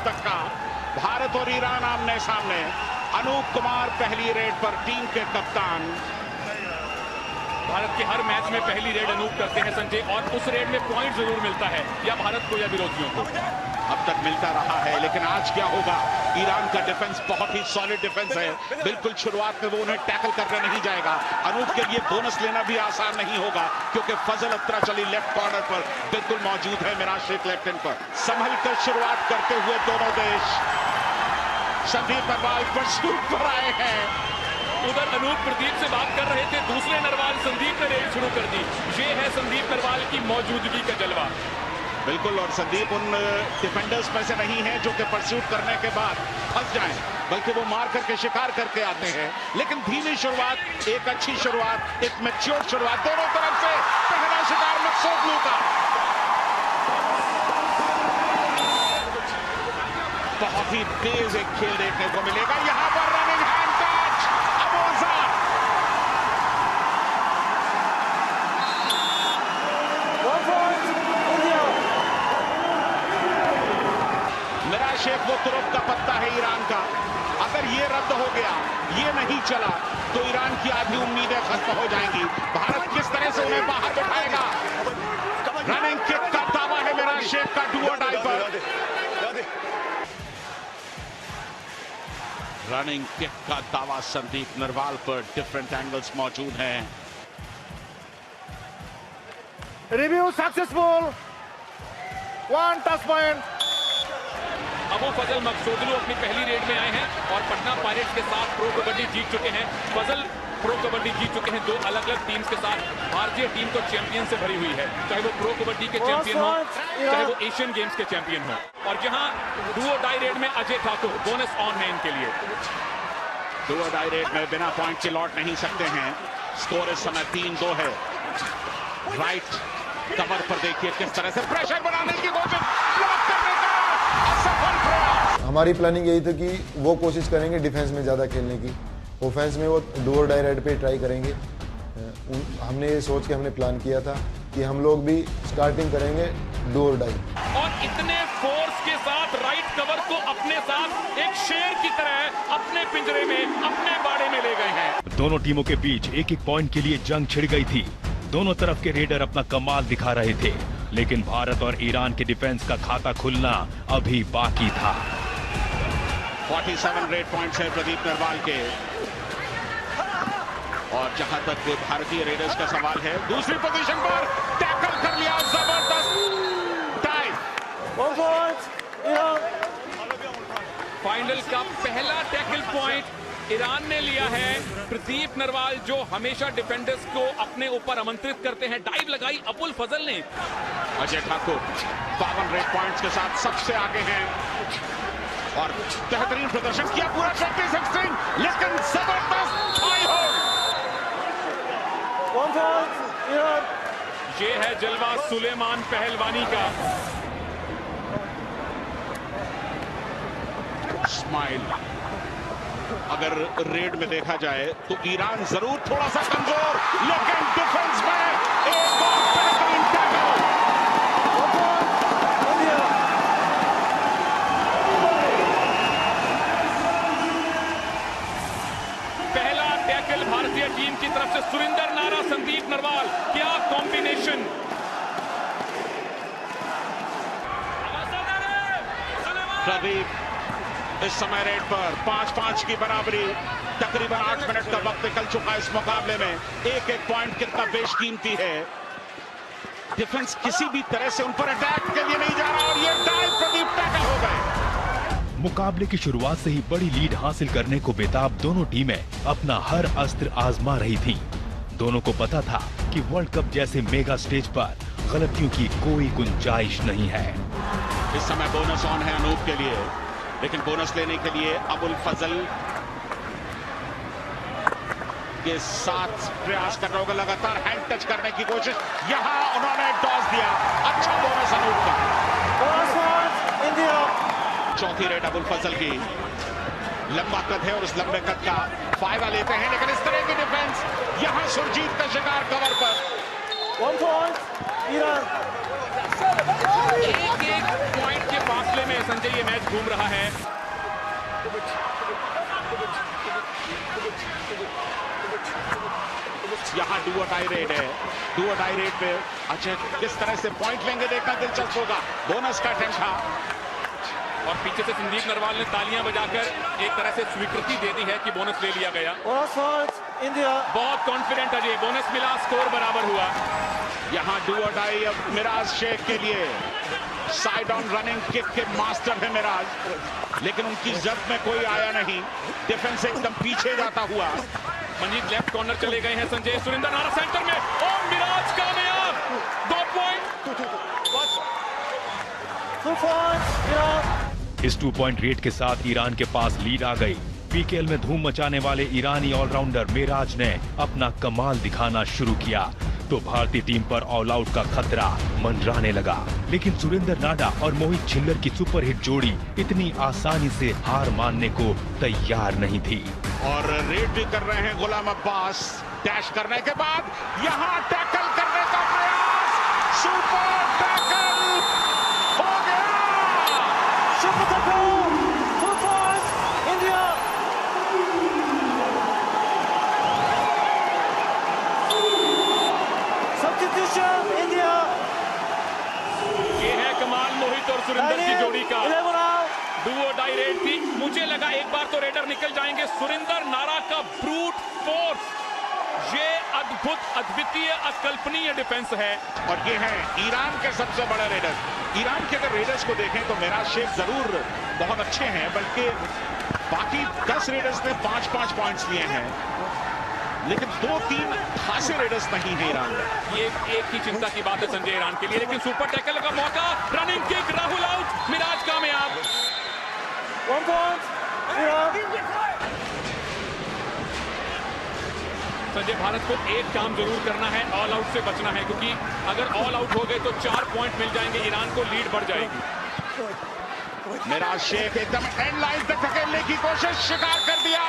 तक का। भारत और ईरान आमने सामने। अनूप कुमार पहली रेड पर टीम के कप्तान। भारत के हर मैच में पहली रेड अनूप करते हैं संजय, और उस रेड में पॉइंट जरूर मिलता है, या भारत को या विरोधियों को। अब तक मिलता रहा है, लेकिन आज क्या होगा? ईरान का डिफेंस बहुत ही सॉलिड डिफेंस है। बिल्कुल शुरुआत में वो उन्हें टैकल करने नहीं जाएगा। अनूप के लिए बोनस लेना भी आसान नहीं होगा, क्योंकि फजल अत्राचली लेफ्ट कॉर्नर पर बिल्कुल मौजूद है। मिराज शेख लेफ्ट हैंड पर संभल कर शुरुआत करते हुए दोनों देश। संदीप नरवाल परसूट पर आए हैं। उधर अनूप प्रदीप से बात कर रहे थे, दूसरे नरवाल संदीप ने रेड शुरू कर दी। ये है संदीप नरवाल की मौजूदगी का जलवा। बिल्कुल, और संदीप उन डिफेंडर्स में से नहीं है जो कि परसूट करने के बाद फंस जाएं, बल्कि वो मार करके शिकार करके आते हैं। लेकिन धीमी शुरुआत, एक अच्छी शुरुआत, एक मैच्योर शुरुआत दोनों तरफ से। पहला शिकार मकसूद का। बहुत ही तेज एक खेल देखने को मिलेगा यहां पर। Running hand touch Abozar. Meraj Sheykh वो तुरुप का पत्ता है ईरान का। अगर ये रद्द हो गया, ये नहीं चला, तो ईरान की आधी उम्मीदें खत्म हो जाएंगी। भारत किस तरह से उन्हें बाहर बिठाएगा? रनिंग किक का दावा है मिराज शेख का डू और डाई पर। रनिंग किक का दावा संदीप नरवाल पर। डिफरेंट एंगल्स मौजूद हैं। Review successful, 1 touch point. Abolfazl Maghsodlou अपनी पहली रेड में आए हैं और पटना पायरेट्स के साथ प्रो कबड्डी जीत चुके हैं। फजल प्रो कबड्डी जीत चुके हैं 2 अलग अलग टीम्स के साथ। भारतीय टीम तो चैंपियन से भरी हुई है, चाहे वो प्रो कबड्डी के चैंपियन हो, चाहे वो एशियन गेम्स के चैंपियन हो। और जहां डू और डाई रेड में अजय ठाकुर बोनस ऑन है इनके लिए। डू और डाई रेड में बिना पॉइंट के लौट नहीं सकते हैं। स्कोर इस समय 3-2 है। राइट कवर पर देखिए किस तरह से प्रेशर बनाने की कोशिश, ब्लॉक करने का असफल प्रयास। हमारी प्लानिंग यही थी कि वो कोशिश करेंगे डिफेंस में ज़्यादा खेलने की, ऑफेंस में वो डू और डाई रेड पे ट्राई करेंगे। हमने ये सोच के हमने प्लान किया था कि हम लोग भी स्टार्टिंग करेंगे डू और डाई। और इतने फोर्स के साथ राइट कवर को अपने साथ एक शेर की तरह अपने पिंजरे में, अपने बाड़े में ले गए हैं। दोनों टीमों के बीच एक एक पॉइंट के लिए जंग छिड़ गई थी। दोनों तरफ के रेडर अपना कमाल दिखा रहे थे, लेकिन भारत और ईरान के डिफेंस का खाता खुलना अभी बाकी था। 47 रेड पॉइंट्स है प्रदीप नरवाल के। और जहां तक भारतीय रेडर्स का सवाल है, दूसरी पोजीशन पर टैकल कर लिया, जबरदस्त टाइम। फाइनल का पहला टैकल पॉइंट ईरान ने लिया है। प्रदीप नरवाल जो हमेशा डिफेंडर्स को अपने ऊपर आमंत्रित करते हैं, डाइव लगाई अबुल फजल ने। अजय ठाकुर 52 रेड पॉइंट्स के साथ सबसे आगे हैं और बेहतरीन प्रदर्शन किया पूरा 26-16, लेकिन जबरदस्त हाई होल्ड। ये है जलवा सुलेमान पहलवानी का। स्माइल। अगर रेड में देखा जाए तो ईरान जरूर थोड़ा सा कमजोर, लेकिन डिफेंस में एक और बेहतरीन टैकल। पहला टैकल भारतीय टीम की तरफ से। सुरिंदर नारा, संदीप नरवाल, क्या कॉम्बिनेशन। प्रदीप इस समय रेड पर 5-5 की बराबरी। तकरीबन 8 मिनट का वक्त निकल चुका इस मुकाबले में। एक एक पॉइंट कितना बेशकीमती है। डिफेंस किसी भी तरह से उन पर अटैक के लिए नहीं जा रहा और ये डाइव प्रदीप टैकल हो गए। मुकाबले की शुरुआत से ही बड़ी लीड हासिल करने को बेताब दोनों टीमें अपना हर अस्त्र आजमा रही थीं। दोनों को पता था कि वर्ल्ड कप जैसे मेगा स्टेज पर गलतियों की कोई गुंजाइश नहीं है। इस समय बोनस ऑन है अनूप के लिए, लेकिन बोनस लेने के लिए अबुल फजल के साथ प्रयास कर रहा होगा। लगातार हैंड टच करने की कोशिश, यहां उन्होंने टॉस दिया। अच्छा बोनस अनूप का। चौथी रेड अबुल फजल की। लंबा कद है और उस लंबे कद का फायदा लेते हैं, लेकिन इस तरह की डिफेंस, यहां सुरजीत का शिकार कवर पर। 1 पॉइंट ईरान। एक पॉइंट के फासले में संजय ये मैच गेम घूम रहा है। यहाँ डू और डाई रेड है। डू और डाई रेड पे अच्छा किस तरह से पॉइंट लेंगे देखना दिलचस्प होगा। बोनस का अटेम्प्ट था और पीछे से संदीप नरवाल ने तालियां बजाकर एक तरह से स्वीकृति दे दी है कि बोनस ले लिया गया। बहुत कॉन्फिडेंट अजय, बोनस मिला, स्कोर बराबर हुआ। यहाँ डू और डाई अब मिराज शेख के लिए साइड ऑन रनिंग किक के मास्टर है मिराज, लेकिन उनकी जब्त में कोई आया नहीं। डिफेंस एकदम पीछे जाता हुआ। मनीष लेफ्ट कॉर्नर चले गए हैं। संजय सुरेंद्र नारा सेंटर में और मिराज कामयाब। 2 पॉइंट। इस 2 पॉइंट रेट के साथ ईरान के पास लीड आ गई। पीकेएल में धूम मचाने वाले ईरानी ऑलराउंडर मिराज ने अपना कमाल दिखाना शुरू किया तो भारतीय टीम पर ऑल आउट का खतरा मंडराने लगा। लेकिन सुरेंद्र नाडा और मोहित छिल्लर की सुपरहिट जोड़ी इतनी आसानी से हार मानने को तैयार नहीं थी। और रेड भी कर रहे हैं गुलाम अब्बास। डैश करने के बाद यहाँ टैकल करने का प्रयास। सुपर टैकल हो गया। Super tackle, 2 points, India. Substitution India. ये है कमाल मोहित और सुरेंद्र की जोड़ी का। डुओ डाई रेड थी। मुझे लगा एक बार तो रेडर निकल जाएंगे। सुरेंद्र नारा का ब्रूट फोर्स, ये अद्भुत, अद्वितीय, अकल्पनीय डिफेंस है। और ये हैं ईरान के सबसे बड़े रेडर। ईरान के अगर रेडर्स को देखें तो मिराज शेख जरूर बहुत अच्छे हैं, बल्कि बाकी 10 रेडर्स ने 5-5 पॉइंट्स लिए हैं, लेकिन 2-3 खासे रेडर्स नहीं है ईरान में। ये एक ही चिंता की बात है संजय ईरान के लिए। लेकिन सुपर टैकल का मौका, running kick, Rahul out, Meraj कामयाब। 1 point, संजय भारत को एक काम जरूर करना है, ऑल आउट से बचना है, क्योंकि अगर ऑल आउट हो गए तो 4 पॉइंट मिल जाएंगे, ईरान को लीड बढ़ जाएगी। मिराज शेख एकदम एंड लाइन तक धकेलने की कोशिश, शिकार कर दिया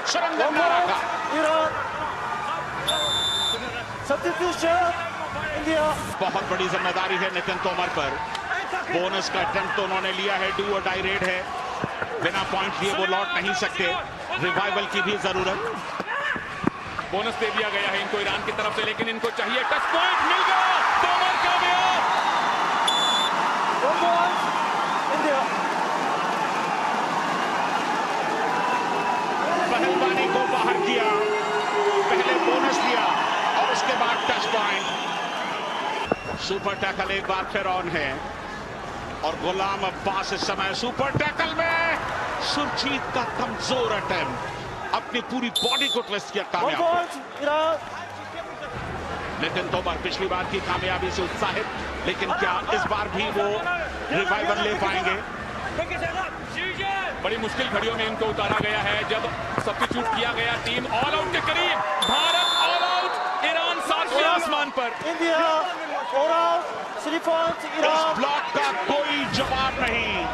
सुरेंद्र नारा का। Substitution India. बहुत बड़ी जिम्मेदारी है नितिन तोमर पर। बोनस का अटेम्प्ट तो उन्होंने लिया है। डू और डाई रेड है, बिना पॉइंट लिए वो लौट नहीं सकते। रिवाइवल की भी जरूरत। बोनस दे दिया गया है इनको ईरान की तरफ से, लेकिन इनको चाहिए टच पॉइंट। मिल गया, तोमर कामयाब। 1 point, इंडिया। पहलवानी को बाहर किया, पहले बोनस दिया और उसके बाद टच पॉइंट। सुपर टैकल एक बार फिर ऑन है और गुलाम अब्बास इस समय सुपर टैकल में। सुरजीत का कमजोर अटेम्प्ट, अपनी पूरी बॉडी को ट्विस्ट किया, 1 कामयाब। point, Iran. नितिन तोमर पिछली बार की कामयाबी से उत्साहित, लेकिन क्या इस बार भी वो रिवाइवल ले पाएंगे? बड़ी मुश्किल घड़ियों में इनको उतारा गया है। जब सब्स्टिट्यूट किया गया, टीम ऑल आउट के करीब। भारत ऑल आउट, ईरान 7वें आसमान पर। इंडिया ऑल आउट, 3 points, इस ईरान। ब्लॉक का कोई जवाब नहीं।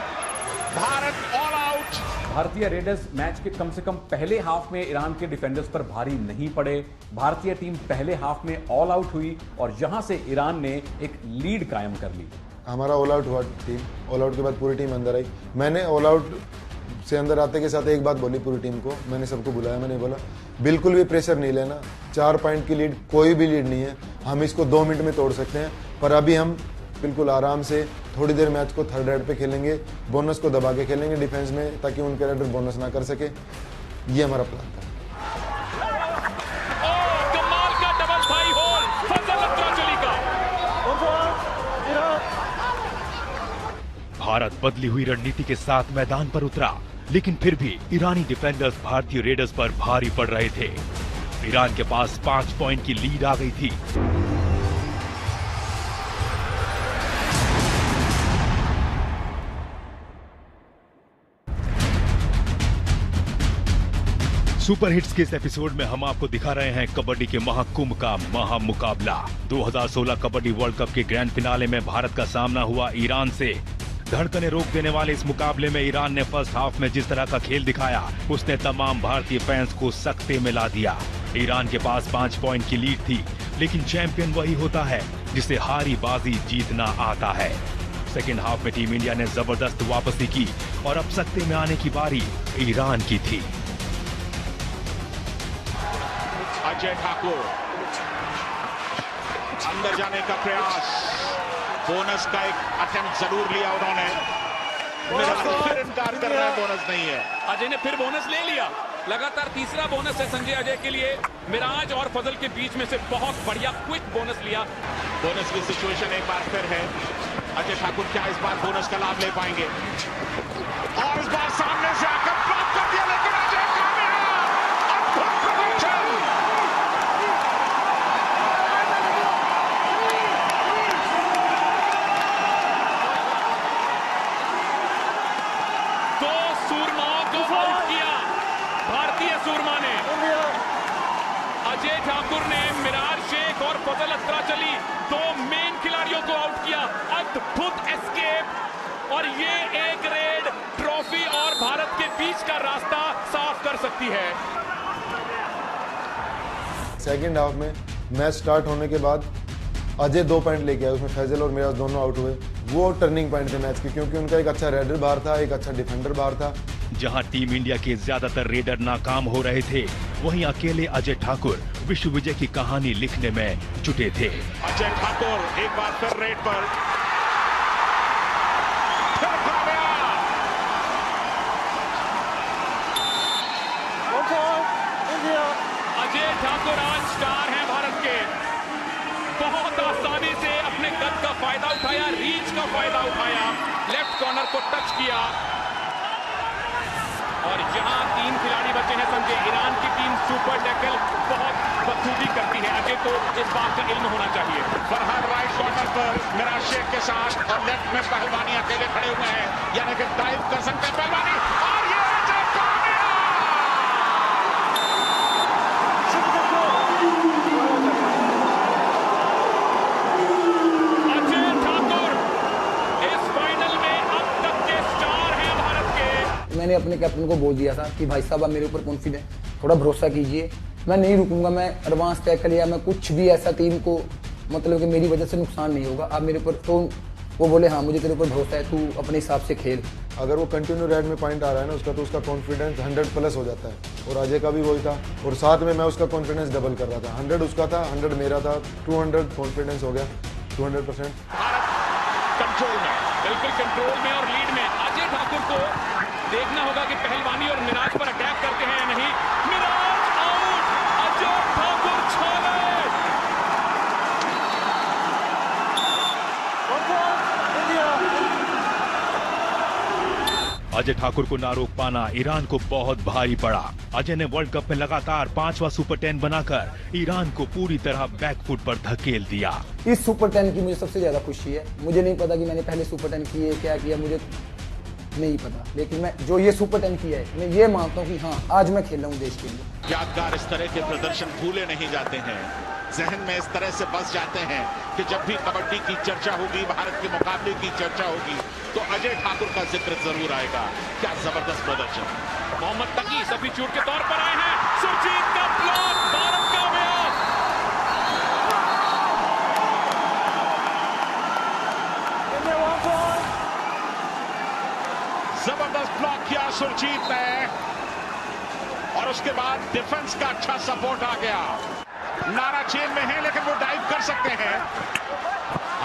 Bharat all out. भारतीय रेडर्स मैच के कम से कम पहले हाफ में ईरान के डिफेंडर्स पर भारी नहीं पड़े। भारतीय टीम पहले हाफ में ऑल आउट हुई और यहां से ईरान ने एक लीड कायम कर ली। हमारा ऑल आउट हुआ टीम। ऑल आउट के बाद पूरी टीम अंदर आई। मैंने ऑल आउट से अंदर आते के साथ एक बात बोली पूरी टीम को। मैंने सबको बुलाया, मैंने बोला बिल्कुल भी प्रेशर नहीं लेना। 4 पॉइंट की लीड कोई भी लीड नहीं है, हम इसको 2 मिनट में तोड़ सकते हैं। पर अभी हम बिल्कुल आराम से थोड़ी देर मैच को थर्ड राइड पे खेलेंगे, बोनस को दबा के खेलेंगे डिफेंस में, ताकि उनके राइडर बोनस ना कर सके। ये हमारा प्लान था। कमाल का डबल थाई होल फजल अत्राचली का। 1 point, ईरान। भारत बदली हुई रणनीति के साथ मैदान पर उतरा, लेकिन फिर भी ईरानी डिफेंडर्स भारतीय रेडर्स पर भारी पड़ रहे थे। ईरान के पास 5 पॉइंट की लीड आ गई थी। सुपर हिट्स के इस एपिसोड में हम आपको दिखा रहे हैं कबड्डी के महाकुंभ का महामुकाबला। 2016 कबड्डी वर्ल्ड कप के ग्रैंड फिनाले में भारत का सामना हुआ ईरान से। धड़कने रोक देने वाले इस मुकाबले में ईरान ने फर्स्ट हाफ में जिस तरह का खेल दिखाया, उसने तमाम भारतीय फैंस को सकते में ला दिया। ईरान के पास 5 पॉइंट की लीड थी, लेकिन चैंपियन वही होता है जिसे हारी बाजी जीतना आता है। सेकेंड हाफ में टीम इंडिया ने जबरदस्त वापसी की और अब सत्ते में आने की बारी ईरान की थी। अजय ठाकुर अंदर जाने का प्रयास, बोनस का एक अटेम्प्ट जरूर लिया उन्होंने, फिर इनकार कर रहा है बोनस नहीं है। अजय ने फिर बोनस ले लिया, लगातार तीसरा बोनस है संजय अजय के लिए। मिराज और फजल के बीच में से बहुत बढ़िया क्विक बोनस लिया। बोनस की सिचुएशन एक बार फिर है। अजय ठाकुर क्या इस बार बोनस का लाभ ले पाएंगे? और इस बार सामने से आकर ब्लॉक कर दिया, लेकिन अजय कामयाब। अद्भुत प्रदर्शन। दो सूरमाओं को आउट किया भारतीय सूरमा ने। अजय ठाकुर ने मिराज शेख और फजल अत्राचली, दो मेन खिलाड़ियों को आउट किया। अद्भुत एस्केप, और ये एक रेड ट्रॉफी और भारत के बीच का रास्ता साफ कर सकती है। सेकंड हाफ में मैच स्टार्ट होने के बाद अजय 2 पॉइंट लेके आए, उसमें फैजल और मिराज दोनों आउट हुए। वो टर्निंग पॉइंट थे मैच के, क्योंकि उनका एक अच्छा रेडर बाहर था, एक अच्छा डिफेंडर बाहर था। जहां टीम इंडिया के ज्यादातर रेडर नाकाम हो रहे थे, वहीं अकेले अजय ठाकुर विश्व विजय की कहानी लिखने में जुटे थे। अजय ठाकुर एक बार फिर रेड पर, फिर कामयाब। अजय ठाकुर आज स्टार हैं भारत के। बहुत आसानी से अपने कद का फायदा उठाया, रीच का फायदा उठाया, लेफ्ट कॉर्नर को टच किया। और यहां 3 खिलाड़ी बचे हैं संजय। ईरान की टीम सुपर टैकल बहुत बखूबी करती है, अजय को इस बात का इल्म होना चाहिए। फरहान राइट कॉर्नर पर मिराज शेख के साथ, और लेफ्ट में पहलवानी अकेले खड़े हुए हैं, यानी कि डाइव कर सकते हैं पहलवानी। और ये अजय कामयाब। अजय ठाकुर इस फाइनल में अब तक के स्टार हैं भारत के। मैंने अपने कैप्टन को बोल दिया था कि भाई साहब आप मेरे ऊपर कॉन्फिडेंट, थोड़ा भरोसा कीजिए, मैं नहीं रुकूंगा, मैं एडवांस टैकल या मैं कुछ भी ऐसा टीम को मतलब कि मेरी वजह से नुकसान नहीं होगा, आप मेरे ऊपर। तो वो बोले हाँ मुझे तेरे ऊपर भरोसा है, तू अपने हिसाब से खेल। अगर वो कंटिन्यू रेड में पॉइंट आ रहा है ना उसका, तो उसका कॉन्फिडेंस 100+ हो जाता है। और अजय का भी वही था, और साथ में मैं उसका कॉन्फिडेंस डबल कर रहा था। 100 उसका था, 100 मेरा था, 200 कॉन्फिडेंस हो गया, 200%। कंट्रोल में, बिल्कुल कंट्रोल में और लीड में। अजय ठाकुर को देखना होगा कि पहलवानी और मिराज पर अटैक करते हैं या नहीं। मिराज आउट, अजय ठाकुर छा गए। अजय ठाकुर को ना रोक पाना ईरान को बहुत भारी पड़ा। अजय ने वर्ल्ड कप में लगातार 5वां सुपर 10 बनाकर ईरान को पूरी तरह बैकफुट पर धकेल दिया। इस सुपर 10 की मुझे सबसे ज्यादा खुशी है। मुझे नहीं पता कि मैंने पहले सुपर 10 किए क्या किया, मुझे नहीं पता, लेकिन मैं जो ये सुपर 10 किया है, मैं ये मानता हूँ कि हाँ आज मैं खेल रहा हूँ देश के लिए। यादगार इस तरह के प्रदर्शन भूले नहीं जाते हैं, जहन में इस तरह से बस जाते हैं कि जब भी कबड्डी की चर्चा होगी, भारत के मुकाबले की चर्चा होगी, तो अजय ठाकुर का जिक्र जरूर आएगा। क्या जबरदस्त प्रदर्शन। मोहम्मद तकी सब्स्टिट्यूट के तौर पर आए हैं। सुरजीत का ब्लॉक, भारत कामयाब। जबरदस्त ब्लॉक किया सुरजीत ने, और उसके बाद डिफेंस का अच्छा सपोर्ट आ गया। नारा चेन में है, लेकिन वो डाइव कर सकते हैं।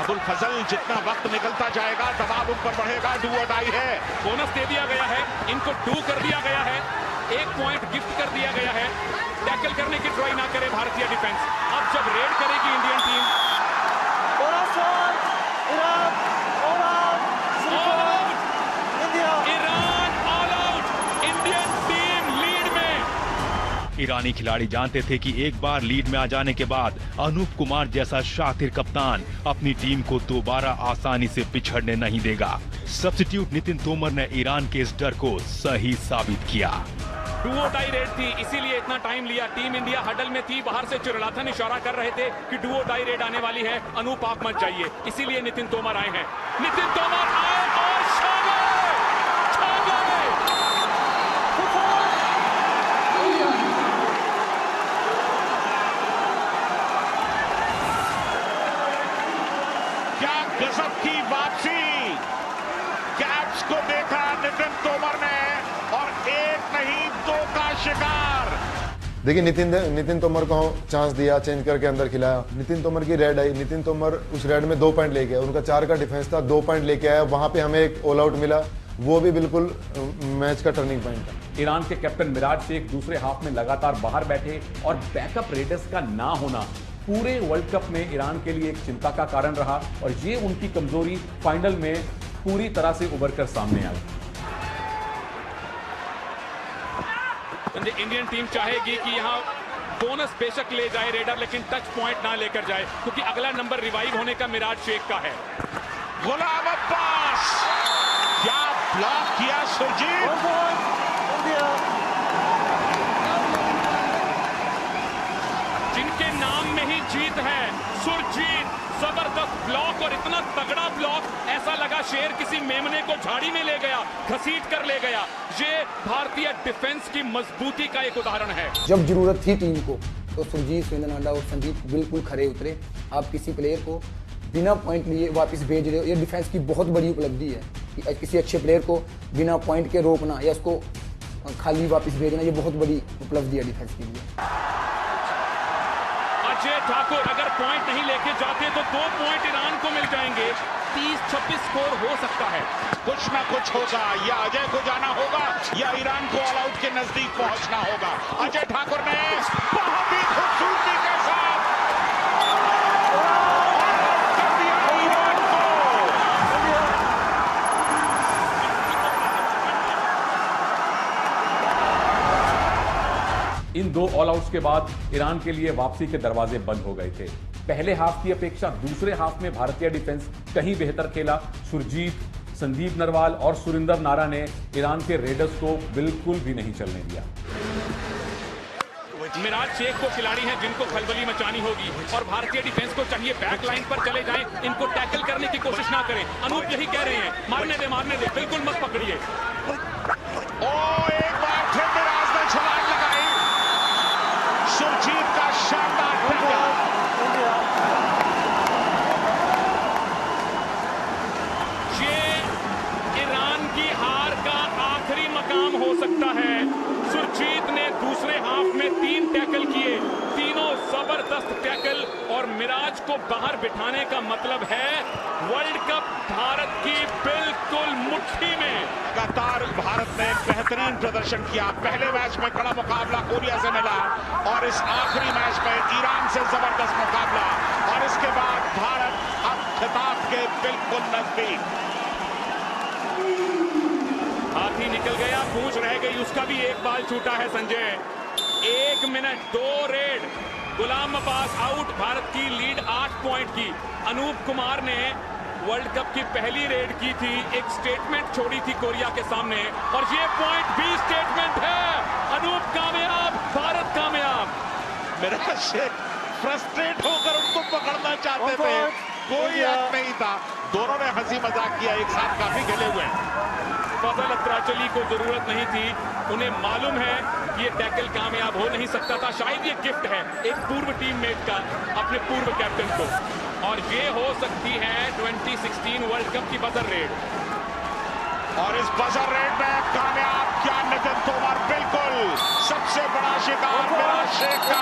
अबुल फजल, जितना वक्त निकलता जाएगा दबाव ऊपर बढ़ेगा। डू और डाई है। बोनस दे दिया गया है, इनको डू कर दिया गया है, 1 पॉइंट गिफ्ट कर दिया गया है। टैकल करने की ट्राई ना करे भारतीय डिफेंस। अब जब रेड करेगी Indian team, Iran all out, Indian team lead में। ईरानी खिलाड़ी जानते थे कि एक बार लीड में आ जाने के बाद अनूप कुमार जैसा शातिर कप्तान अपनी टीम को दोबारा आसानी से पिछड़ने नहीं देगा। सब्स्टिट्यूट नितिन तोमर ने ईरान के इस डर को सही साबित किया। डू और डाई रेड थी, इसीलिए इतना टाइम लिया। टीम इंडिया हडल में थी, बाहर से चुरलाथन इशारा कर रहे थे कि डू और डाई रेड आने वाली है, अनूप आप मत जाइए। इसीलिए नितिन तोमर आए हैं। नितिन तोमर आए और छा गए, छा गए। क्या गजब की वापसी। स्टेप्स को देखा नितिन तोमर ने और एक नहीं दो का शिकार। देखिए नितिन तोमर को चांस दिया, चेंज करके अंदर खिलाया। नितिन तोमर की रेड आई, नितिन तोमर उस रेड में 2 पॉइंट लेके आया, उनका 4 का डिफेंस था, 2 पॉइंट लेके आया। वहां पे हमें एक ऑल आउट मिला, वो भी बिल्कुल मैच का टर्निंग पॉइंट था। ईरान के कैप्टन मिराज शेख दूसरे हाफ में लगातार बाहर बैठे और बैकअप रेडर्स का ना होना पूरे वर्ल्ड कप में ईरान के लिए एक चिंता का कारण रहा और ये उनकी कमजोरी फाइनल में पूरी तरह से उभर कर सामने आई। इंडियन टीम चाहेगी कि यहां बोनस बेशक ले जाए रेडर, लेकिन टच पॉइंट ना लेकर जाए, क्योंकि अगला नंबर रिवाइव होने का मिराज शेख का है। गुलाम अब्बास, क्या ब्लॉक किया सुरजीत। 1 point, India. जिनके नाम में ही जीत है, सुरजीत, जबरदस्त ब्लॉक और इतना तगड़ा ब्लॉक, ऐसा लगा शेर किसी मेमने को झाड़ी में ले गया, घसीट कर ले गया। ये भारतीय डिफेंस की मजबूती का एक उदाहरण है। जब जरूरत थी टीम को तो सुरजीत, सुरेंद्र नाडा और संदीप बिल्कुल खरे उतरे। आप किसी प्लेयर को बिना पॉइंट लिए वापस भेज रहे हो, ये डिफेंस की बहुत बड़ी उपलब्धि है कि किसी अच्छे प्लेयर को बिना पॉइंट के रोकना या उसको खाली वापस भेजना, ये बहुत बड़ी उपलब्धि है डिफेंस के लिए। अजय ठाकुर अगर पॉइंट नहीं लेके जाते तो 2 पॉइंट ईरान को मिल जाएंगे। 30-26 स्कोर हो सकता है। कुछ ना कुछ होगा, या अजय को जाना होगा या ईरान को ऑल आउट के नजदीक पहुंचना होगा। अजय ठाकुर ने बहुत ही खूबसूरती के साथ कर दिया ईरान को। इन 2 ऑल आउट्स के बाद ईरान के लिए वापसी के दरवाजे बंद हो गए थे। पहले हाफ की अपेक्षा दूसरे हाफ में भारतीय डिफेंस कहीं बेहतर खेला। सुरजीत, संदीप नरवाल और सुरिंदर नारा ने ईरान के रेडर्स को बिल्कुल भी नहीं चलने दिया। मिराज शेख को खिलाड़ी हैं जिनको खलबली मचानी होगी और भारतीय डिफेंस को चाहिए बैक लाइन पर चले जाएं, इनको टैकल करने की कोशिश ना करें। अनूप यही कह रहे हैं, मारने दे, बिल्कुल मत पकड़िए। एक बार फिर मिराज ने छलांग लगाई। सुरजीत का शानदार टैकल। India. ये ईरान की हार का आखिरी मकाम हो सकता है। सुरजीत ने दूसरे हाफ में 3 टैकल किए, तीनों जबरदस्त टैकल, और मिराज को बाहर बिठाने का मतलब है वर्ल्ड कप भारत की बिल्कुल मुट्ठी में। लगातार भारत ने बेहतरीन प्रदर्शन किया। पहले मैच में कड़ा मुकाबला कोरिया से मिला और इस आखिरी मैच में ईरान से जबरदस्त मुकाबला, और इसके बाद भारत अब खिताब के बिल्कुल नजदीक। हाथी निकल गया, पूंछ रह गई, उसका भी एक बाल छूटा है संजय। 1 मिनट 2 रेड, गुलाम अब्बास आउट। भारत की लीड 8 पॉइंट की। अनूप कुमार ने वर्ल्ड कप की पहली रेड की थी, एक स्टेटमेंट छोड़ी थी कोरिया के सामने, और ये पॉइंट भी स्टेटमेंट है। अनूप कामयाब, भारत कामयाब। मिराज शेख फ्रस्ट्रेट होकर उनको पकड़ना चाहते थे, कोई हक नहीं था। दोनों ने हंसी मजाक किया, एक साथ काफी खेले हुए हैं। फजल अत्राचली को जरूरत नहीं थी, उन्हें मालूम है कि ये टैकल कामयाब हो नहीं सकता था। शायद ये गिफ्ट है एक पूर्व टीममेट का अपने पूर्व कैप्टन को, और ये हो सकती है 2016 वर्ल्ड कप की बजर रेड। और इस बजर रेड में कामयाब क्या नितिन तोमर, बिल्कुल सबसे बड़ा शिकार मिराज शेख का,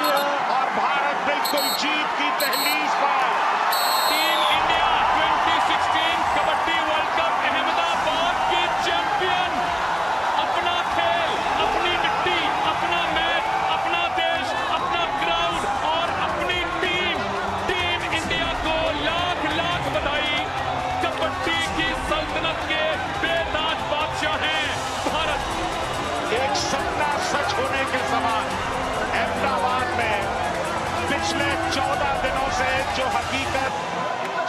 और भारत बिल्कुल जीत की तहलीज पर। Team India 2016 kabaddi world cup Ahmedabad की चैंपियन। अपना खेल, अपनी मिट्टी, अपना मैच, अपना देश, अपना क्राउड और अपनी टीम। टीम इंडिया को लाख लाख बधाई। कबड्डी की सल्तनत के बेताज बादशाह हैं भारत। एक सपना सच होने के समान अहमदाबाद में पिछले 14 दिनों से जो हकीकत,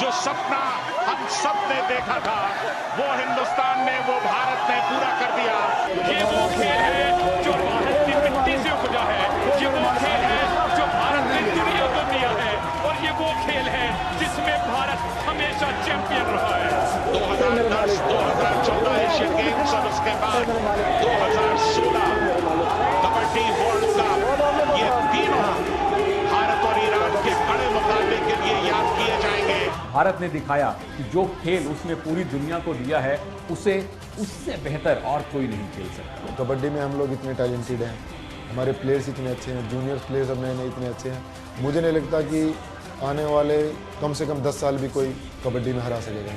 जो सपना हम सब ने देखा था, वो हिंदुस्तान ने, वो भारत ने पूरा कर दिया। ये वो खेल है जो भारत की मिट्टी से उपजा है, ये वो खेल है जो भारत ने दुनिया को दिया है, और ये वो खेल है जिसमें भारत हमेशा चैंपियन रहा है। 2010, 2014 एशियन गेम्स और उसके बाद 2016 कबड्डी वर्ल्ड कप, ये तीनों भारत और ईरान के बड़े मुकाबले के लिए याद किए जाएंगे। भारत ने दिखाया कि जो खेल उसने पूरी दुनिया को दिया है उसे उससे बेहतर और कोई नहीं खेल सकता। कबड्डी में हम लोग इतने टैलेंटेड हैं, हमारे प्लेयर्स इतने अच्छे हैं, जूनियर प्लेयर्स अब नए नए इतने अच्छे हैं, मुझे नहीं लगता कि आने वाले कम से कम 10 साल भी कोई कबड्डी में हरा सकेगा।